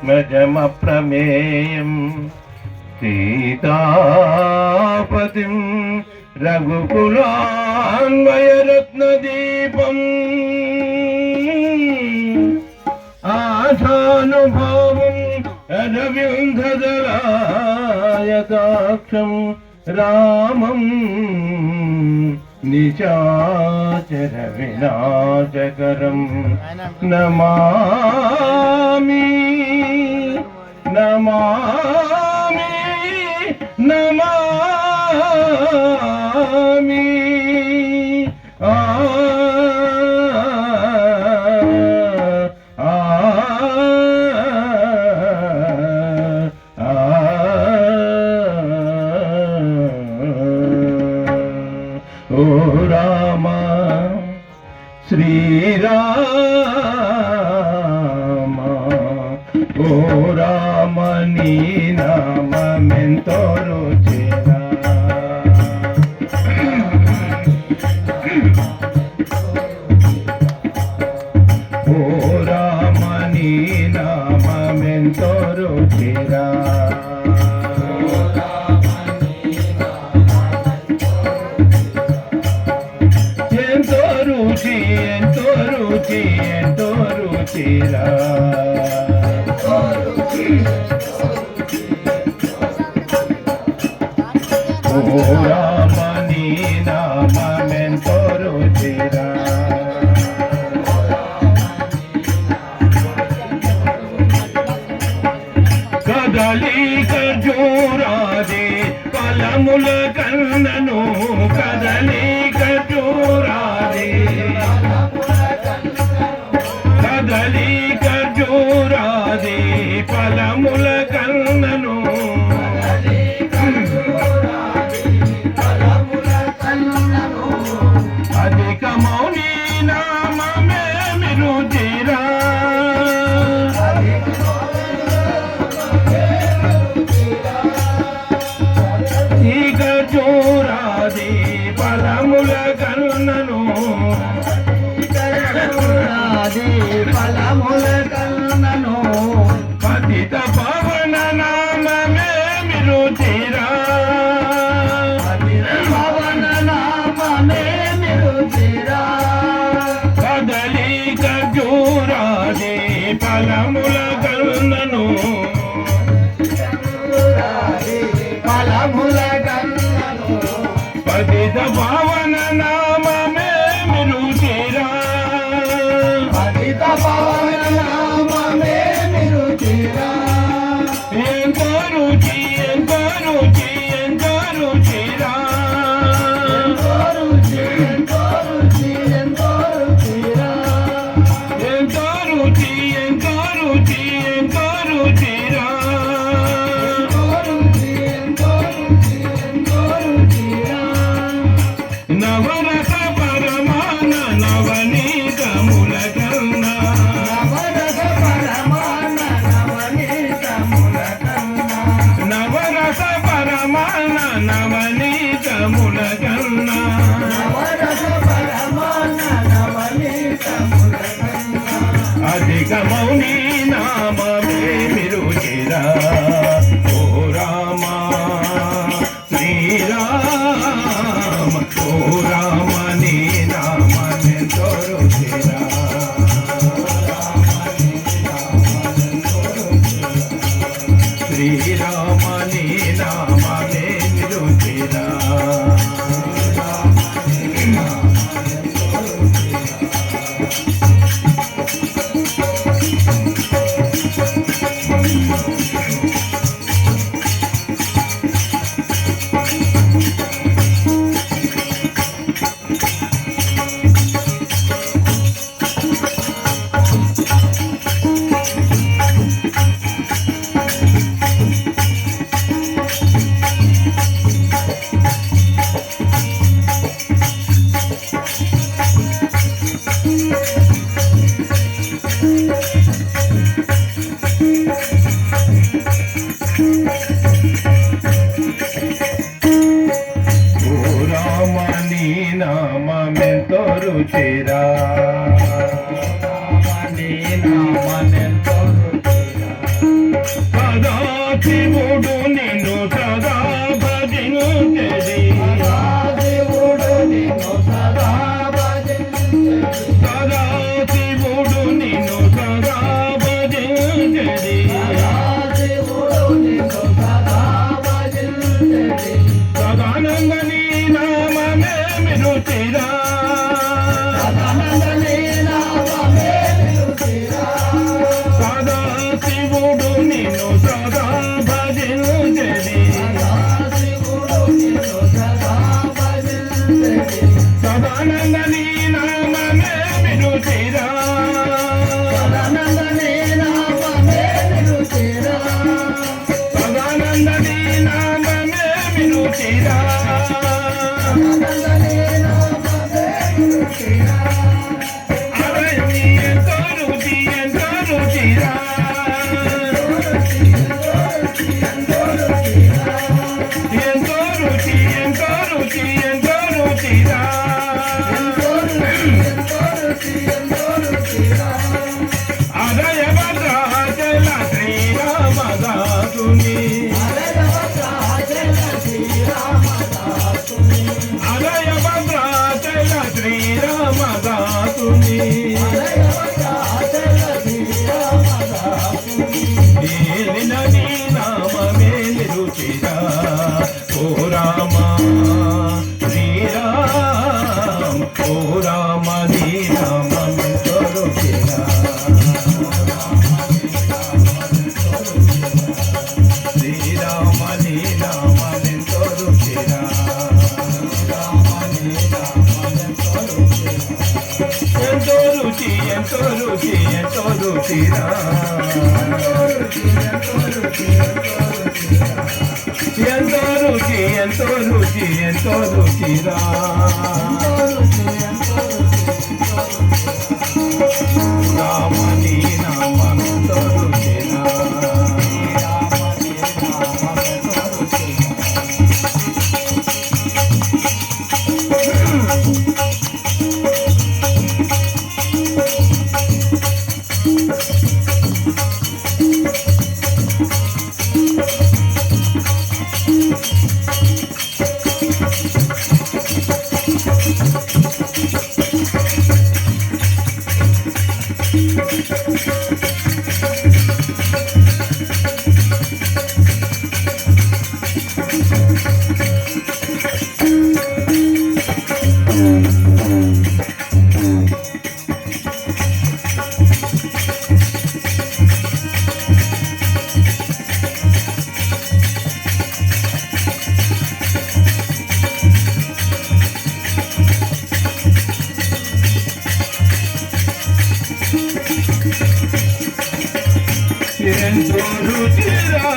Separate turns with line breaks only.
మజమప్రమేయం సీతాపతిం రఘుకులాన్వయరత్నదీపం ఆశానుభావం అరవిందదళాయతాక్షం రామం నిశాచర వినాశకరం నమామి నమామి నమామి ఓ రామ శ్రీరామ ఓ రామ నీ నామమెంతో రుచిరా ఓ రామ నీ నామమెంతో రుచిరా ఎంతో రుచిరా ఓ రామ నీ నామమెంతో రుచిరా కదలి ఖర్జూరాది ఫలముల కన్నను కదలి ఖర్జూరాది కదలి ఖర్జూరాది ఫలముల కన్నను అధిక మౌని నామమే రుచిరా ఈ ఖర్జూరాది ఫలముల కన్నను ఫలముల కన్నను పతిత పవన నామమే రుచిరా పవన నామమే రుచిరా కదలి ఖర్జూరాది ఫలముల కన్నను ఫలముల కన్నను పతిత పవన నామమే రుచిరా పవన నామమే రుచిరా ఎంతో రుచి ఎంతో రుచి ఎంతో రుచిరా ఎంతో రుచి ఎంతో రుచి ఎంతో రుచిరా ఎంతో రుచి ఎంతో రుచి ఎంతో రుచిరా ఎంతో రుచి ఎంతో రుచి ఎంతో రుచిరా నవరస పరమాన నవనీతముల కన్నా శివుడు నిన్ను సదా భజించెడి
శివుడు నిన్ను సదా భజించెడి
సదా శివుడు నిన్ను సదా భజించెడి
శివుడు నిన్ను సదా భజించెడి
సదానంద నీ నామమే వినుతిరా
సదానంద నీ నామమే వినుతిరా
సదా శివుడు నిన్ను సదా భజించెడి
శివుడు నిన్ను సదా భజించెడి
సదానంద నీ నామమే వినుతిరా
సదానంద నీ నామమే వినుతిరా
సదానంద నీ నామమే వినుతిరా
సదానంద నీ నామమే వినుతిరా
అరయని ఎంతో రుచి రుచిరా ఎంతో రుచి రుచిరా అదయ భద్రాచల శ్రీరామదాసుని అదయ భద్రాచల శ్రీరామదాసుని ఏలిన నీ నామమే నిరుచిరా ఓ రామ శ్రీరామ ఓ రామ నీ నామమే రుచిరా శ్రీరామ నీ నామమే రుచిరా ఎంతో రుచి ఎంతో రుచి ఎంతో రుచిరా ఎంతో రుచి ఎంతో రుచి ఎంతో రుచిరా రామని నామెంతో రుచిరా ఎంతో రుచిరా